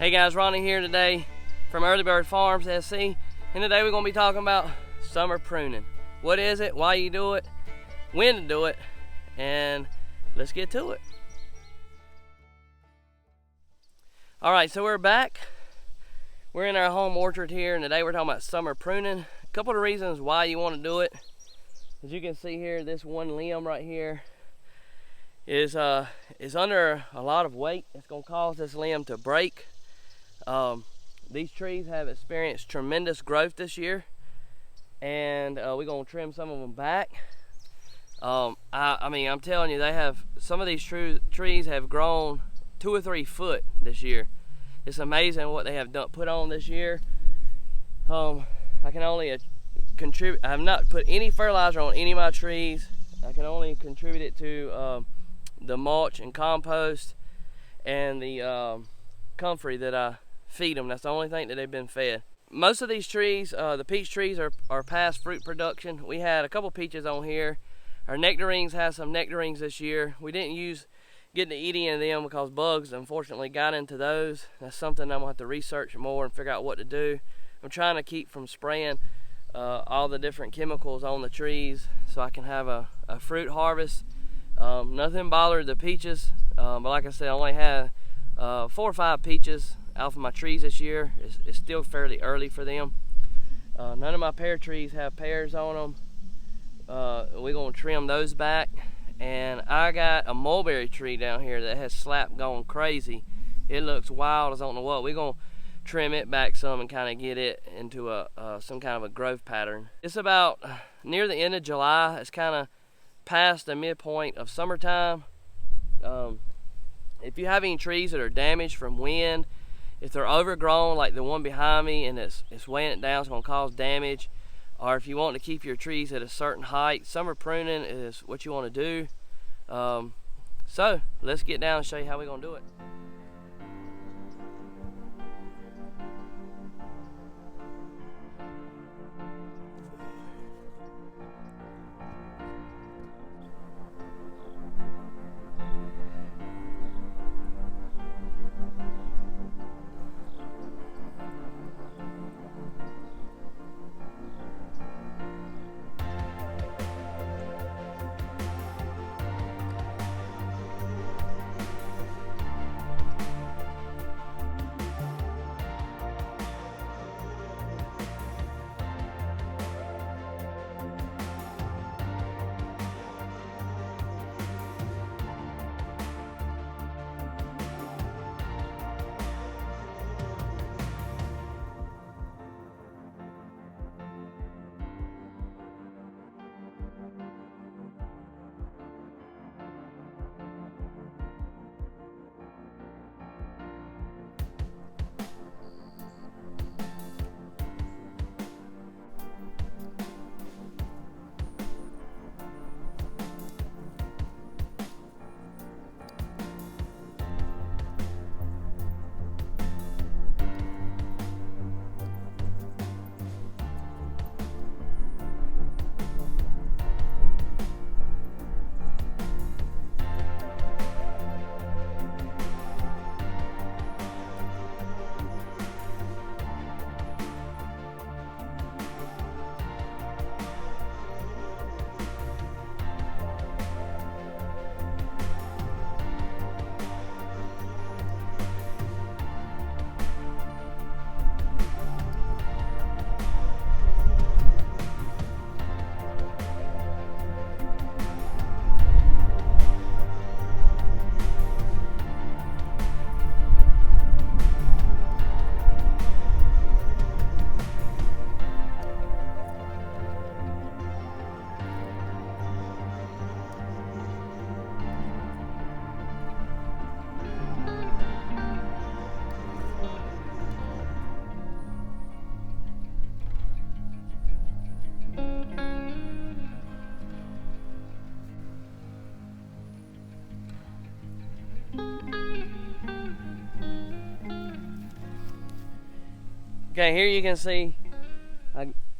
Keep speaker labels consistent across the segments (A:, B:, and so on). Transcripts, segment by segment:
A: Hey guys, Ronnie here today from Early Bird Farms SC, and today we're going to be talking about summer pruning. What is it, why you do it, when to do it, and let's get to it. Alright, so we're back. We're in our home orchard here, and today we're talking about summer pruning. A couple of reasons why you want to do it. As you can see here, this one limb right here is under a lot of weight. It's going to cause this limb to break. These trees have experienced tremendous growth this year, and we're going to trim some of them back. I mean, I'm telling you, some of these trees have grown 2 or 3 foot this year. It's amazing what they have put on this year. I can only contribute. I have not put any fertilizer on any of my trees. I can only contribute it to the mulch and compost and the comfrey that I feed them. That's the only thing that they've been fed. Most of these trees, the peach trees, are past fruit production. We had a couple peaches on here. Our nectarines had some nectarines this year. We didn't get to eat any of them because bugs unfortunately got into those. That's something I'm gonna have to research more and figure out what to do. I'm trying to keep from spraying all the different chemicals on the trees so I can have a fruit harvest. Nothing bothered the peaches, but like I said, I only had 4 or 5 peaches out of my trees this year. It's still fairly early for them. None of my pear trees have pears on them. We're gonna trim those back. And I got a mulberry tree down here that has slap going crazy. It looks wild as I don't know what. We're gonna trim it back some and kind of get it into some kind of a growth pattern. It's about near the end of July. It's kind of past the midpoint of summertime. If you have any trees that are damaged from wind, if they're overgrown like the one behind me and it's weighing it down, it's going to cause damage. Or if you want to keep your trees at a certain height, summer pruning is what you want to do. So let's get down and show you how we're going to do it. Okay, here you can see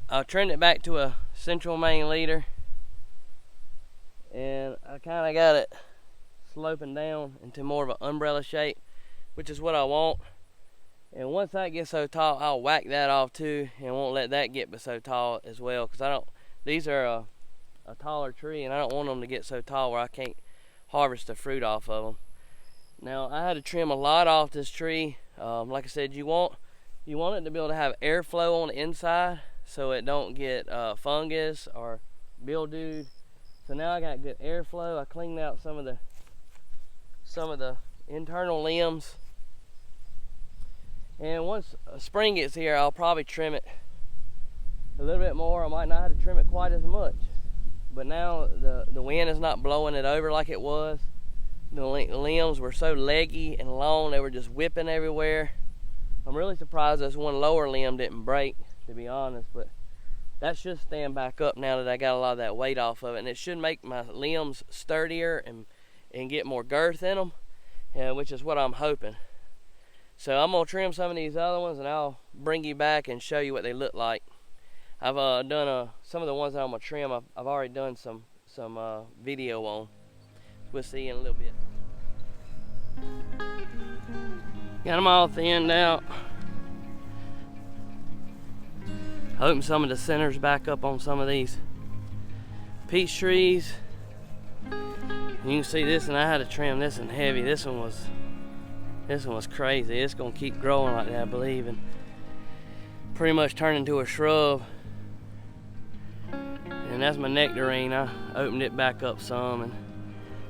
A: I trimmed it back to a central main leader, and I kind of got it sloping down into more of an umbrella shape, which is what I want. And once that gets so tall, I'll whack that off too, and won't let that get so tall as well, because these are a taller tree, and I don't want them to get so tall where I can't harvest the fruit off of them. Now, I had to trim a lot off this tree. Like I said, you want it to be able to have airflow on the inside so it don't get fungus or mildew. So now I got good airflow. I cleaned out some of the internal limbs. And once spring gets here, I'll probably trim it a little bit more. I might not have to trim it quite as much. But now the wind is not blowing it over like it was. The limbs were so leggy and long, they were just whipping everywhere. I'm really surprised this one lower limb didn't break, to be honest, but that should stand back up now that I got a lot of that weight off of it, and it should make my limbs sturdier and get more girth in them, which is what I'm hoping. So I'm gonna trim some of these other ones, and I'll bring you back and show you what they look like. I've done some of the ones that I'm gonna trim. I've already done some video on. We'll see in a little bit. Got them all thinned out. Hoping some of the center's back up on some of these peach trees. You can see this, and I had to trim this one heavy. This one was crazy. It's gonna keep growing like that, I believe, and pretty much turn into a shrub. And that's my nectarine. I opened it back up some and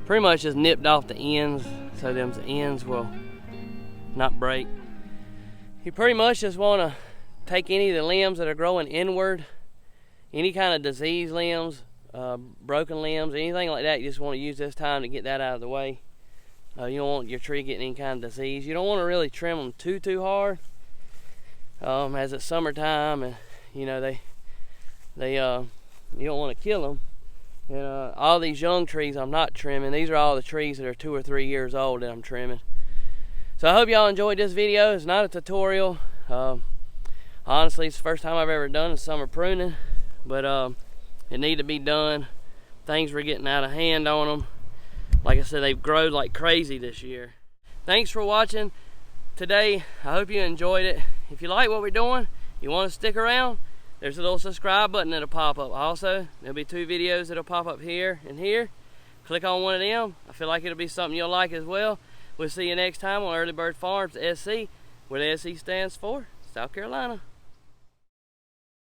A: pretty much just nipped off the ends so them ends will not break. You pretty much just want to take any of the limbs that are growing inward, any kind of diseased limbs, broken limbs, anything like that. You just want to use this time to get that out of the way. You don't want your tree getting any kind of disease. You don't want to really trim them too hard, as it's summertime, and you know you don't want to kill them. And all these young trees I'm not trimming. These are all the trees that are 2 or 3 years old that I'm trimming. So I hope y'all enjoyed this video. It's not a tutorial. Honestly, it's the first time I've ever done a summer pruning, but it needed to be done. Things were getting out of hand on them. Like I said, they've grown like crazy this year. Thanks for watching today. I hope you enjoyed it. If you like what we're doing, you want to stick around, there's a little subscribe button that'll pop up. Also, there'll be 2 videos that'll pop up here and here. Click on one of them. I feel like it'll be something you'll like as well. We'll see you next time on Early Bird Farms SC, where the SC stands for South Carolina.